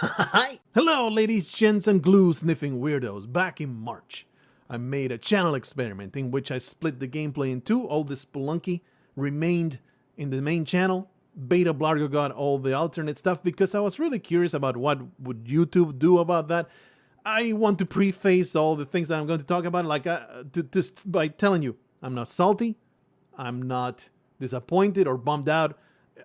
Hi! Hello, ladies, gents, and glue-sniffing weirdos. Back in March, I made a channel experiment in which I split the gameplay in two. All the Spelunky remained in the main channel. Beta Blargho got all the alternate stuff because I was really curious about what would YouTube do about that. I want to preface all the things that I'm going to talk about by telling you I'm not salty, I'm not disappointed or bummed out.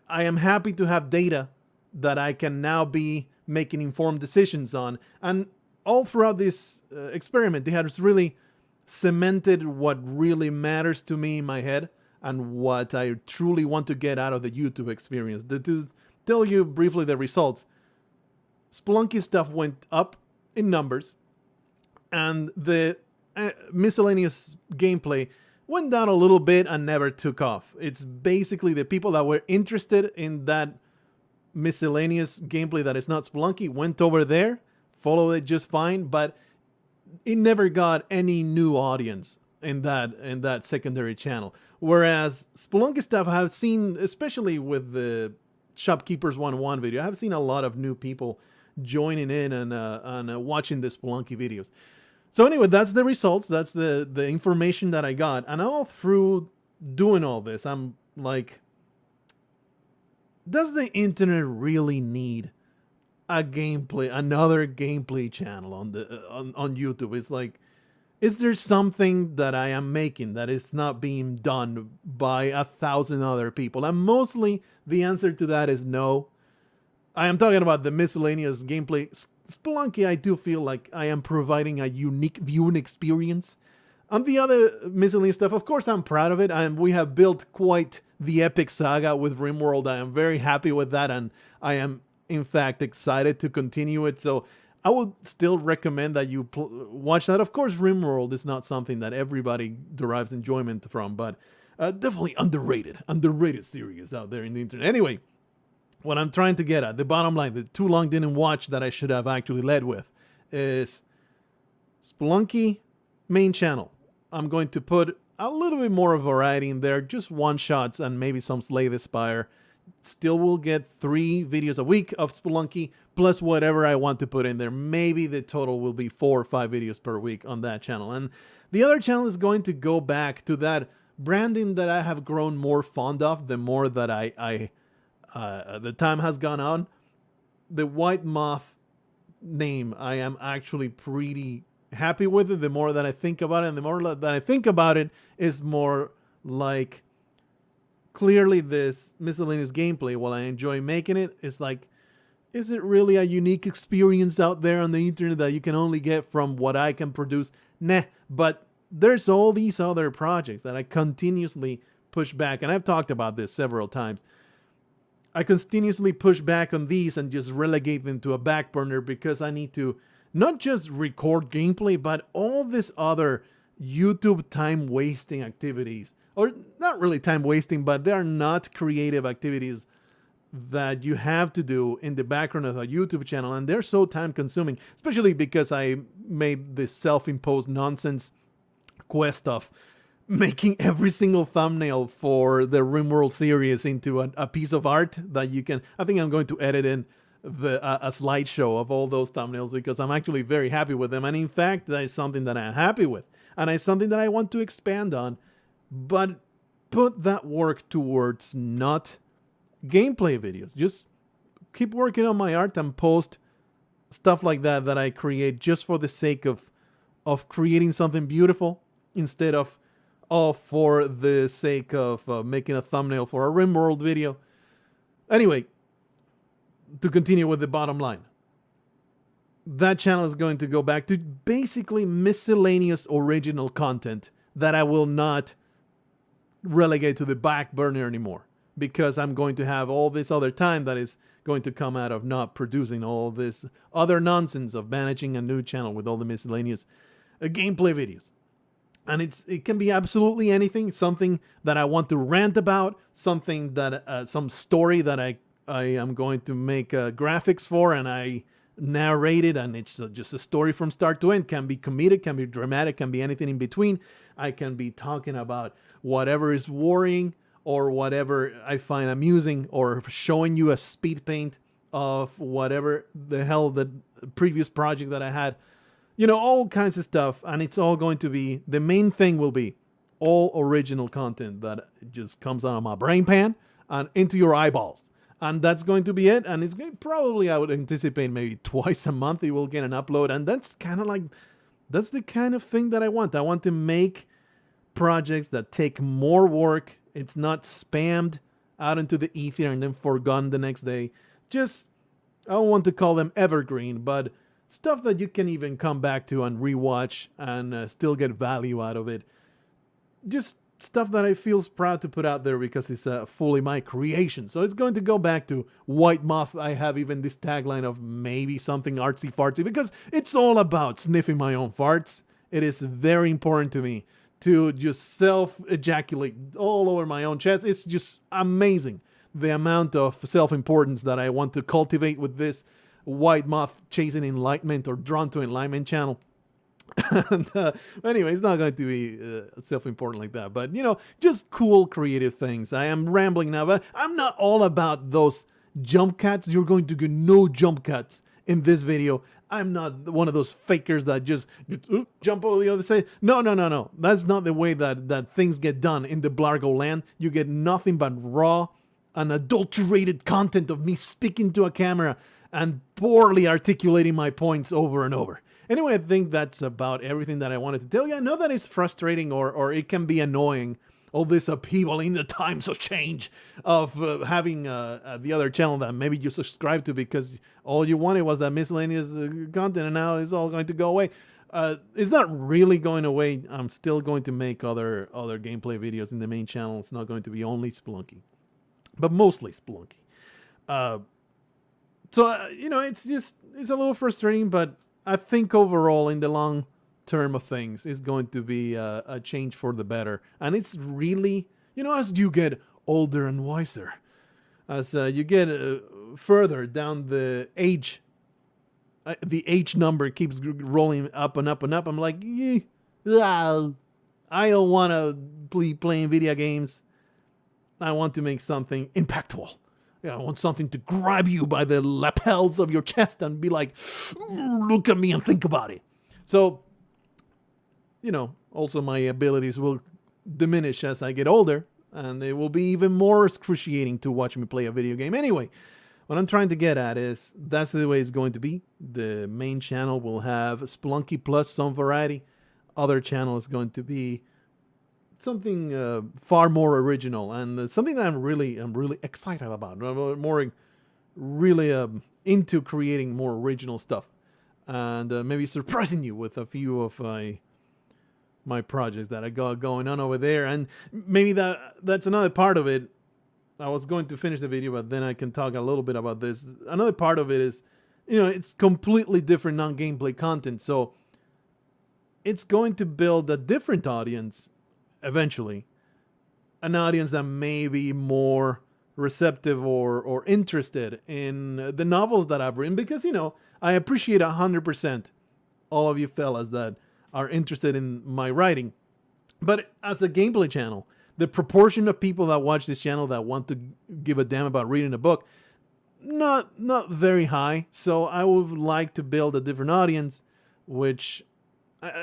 I am happy to have data that I can now be making informed decisions on. And all throughout this experiment, they had really cemented what really matters to me in my head and what I truly want to get out of the YouTube experience. To tell you briefly the results, Spelunky stuff went up in numbers, and the miscellaneous gameplay went down a little bit and never took off. It's basically the people that were interested in that miscellaneous gameplay that is not Spelunky went over there, followed it just fine, but it never got any new audience in that secondary channel. Whereas Spelunky stuff I've seen, especially with the Shopkeepers 101 video, I've seen a lot of new people joining in and watching the Spelunky videos. So anyway, that's the results. That's the information that I got. And all through doing all this, I'm like, does the internet really need another gameplay channel on YouTube? It's like, is there something that I am making that is not being done by 1,000 other people? And mostly the answer to that is no. I am talking about the miscellaneous gameplay. Spelunky, I do feel like I am providing a unique viewing experience. On the other miscellaneous stuff, of course, I'm proud of it, and we have built quite the epic saga with Rimworld. I am very happy with that, and I am, in fact, excited to continue it. So I would still recommend that you watch that. Of course, Rimworld is not something that everybody derives enjoyment from, but definitely underrated series out there in the internet. Anyway, what I'm trying to get at, the bottom line, the too long didn't watch that I should have actually led with, is Spelunky main channel. I'm going to put a little bit more variety in there, just one-shots and maybe some Slay the Spire. Still will get 3 videos a week of Spelunky, plus whatever I want to put in there. Maybe the total will be 4 or 5 videos per week on that channel. And the other channel is going to go back to that branding that I have grown more fond of the more that the time has gone on. The White Moth name, I am actually pretty happy with it. The more that I think about it, and the more that I think about it, is more like, clearly this miscellaneous gameplay, while I enjoy making it, is like, is it really a unique experience out there on the internet that you can only get from what I can produce? Nah, but there's all these other projects that I continuously push back, and I've talked about this several times. I continuously push back on these and just relegate them to a back burner because I need to not just record gameplay, but all this other YouTube time-wasting activities. Or not really time-wasting, but they are not creative activities that you have to do in the background of a YouTube channel. And they're so time-consuming, especially because I made this self-imposed nonsense quest of making every single thumbnail for the Rimworld series into a piece of art that you can... I think I'm going to edit in a slideshow of all those thumbnails because I'm actually very happy with them. And in fact, that is something that I'm happy with. And it's something that I want to expand on. But put that work towards not gameplay videos. Just keep working on my art and post stuff like that I create just for the sake of creating something beautiful instead of for the sake of making a thumbnail for a Rimworld video. Anyway, to continue with the bottom line, that channel is going to go back to basically miscellaneous original content that I will not relegate to the back burner anymore, because I'm going to have all this other time that is going to come out of not producing all this other nonsense of managing a new channel with all the miscellaneous gameplay videos. And it can be absolutely anything, something that I want to rant about, something that some story that I am going to make graphics for, and I narrate it, and it's just a story from start to end. Can be comedic, can be dramatic, can be anything in between. I can be talking about whatever is worrying or whatever I find amusing, or showing you a speed paint of whatever the hell the previous project that I had. All kinds of stuff, and it's all going to be, the main thing will be all original content that just comes out of my brain pan and into your eyeballs. And that's going to be it. And it's going probably, I would anticipate maybe twice a month it will get an upload. And that's kind of like, that's the kind of thing that I want. I want to make projects that take more work. It's not spammed out into the ether and then forgotten the next day. Just, I don't want to call them evergreen, but stuff that you can even come back to and rewatch and still get value out of it. Just stuff that I feel proud to put out there because it's fully my creation. So it's going to go back to White Moth. I have even this tagline of maybe something artsy fartsy because it's all about sniffing my own farts. It is very important to me to just self-ejaculate all over my own chest. It's just amazing the amount of self-importance that I want to cultivate with this White Moth chasing enlightenment or drawn to enlightenment channel. And, anyway, it's not going to be self-important like that, but just cool creative things. I am rambling now, but I'm not all about those jump cuts. You're going to get no jump cuts in this video. I'm not one of those fakers that just jump over the other side. No. That's not the way that things get done in the Blargho land. You get nothing but raw, unadulterated content of me speaking to a camera and poorly articulating my points over and over. Anyway, I think that's about everything that I wanted to tell you. I know that it's frustrating or it can be annoying, all this upheaval in the times of change of having the other channel that maybe you subscribe to because all you wanted was that miscellaneous content, and now it's all going to go away. It's not really going away. I'm still going to make other gameplay videos in the main channel. It's not going to be only Spelunky, but mostly Spelunky. So, it's a little frustrating, but I think overall, in the long term of things, it's going to be a change for the better. And it's really, as you get older and wiser, as you get further down the age number keeps rolling up and up and up. I'm like, I don't want to be playing video games. I want to make something impactful. I want something to grab you by the lapels of your chest and be like, look at me and think about it. So, also my abilities will diminish as I get older, and it will be even more excruciating to watch me play a video game. Anyway, what I'm trying to get at is that's the way it's going to be. The main channel will have Spelunky plus some variety. Other channel is going to be something far more original and something that I'm really excited about. I'm more really into creating more original stuff and maybe surprising you with a few of my projects that I got going on over there. And maybe that's another part of it. I was going to finish the video, but then I can talk a little bit about this. Another part of it is, it's completely different non-gameplay content. So it's going to build a different audience eventually, an audience that may be more receptive or interested in the novels that I've written, because I appreciate 100% all of you fellas that are interested in my writing. But as a gameplay channel, the proportion of people that watch this channel that want to give a damn about reading a book, not very high. So I would like to build a different audience, which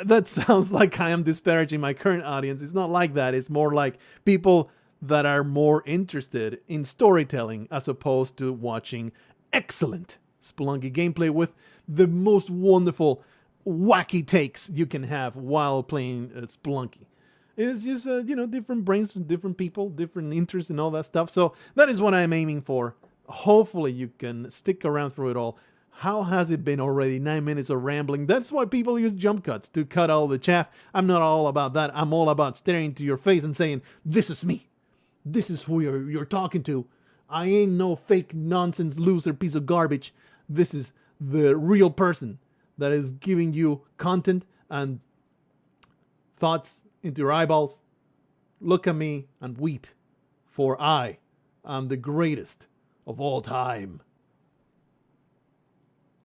that sounds like I am disparaging my current audience. It's not like that. It's more like people that are more interested in storytelling as opposed to watching excellent Spelunky gameplay with the most wonderful, wacky takes you can have while playing Spelunky. It's just, different brains, different people, different interests and all that stuff. So that is what I'm aiming for. Hopefully you can stick around through it all. How has it been already? 9 minutes of rambling. That's why people use jump cuts, to cut all the chaff. I'm not all about that. I'm all about staring into your face and saying, this is me. This is who you're talking to. I ain't no fake nonsense loser piece of garbage. This is the real person that is giving you content and thoughts into your eyeballs. Look at me and weep, for I am the greatest of all time.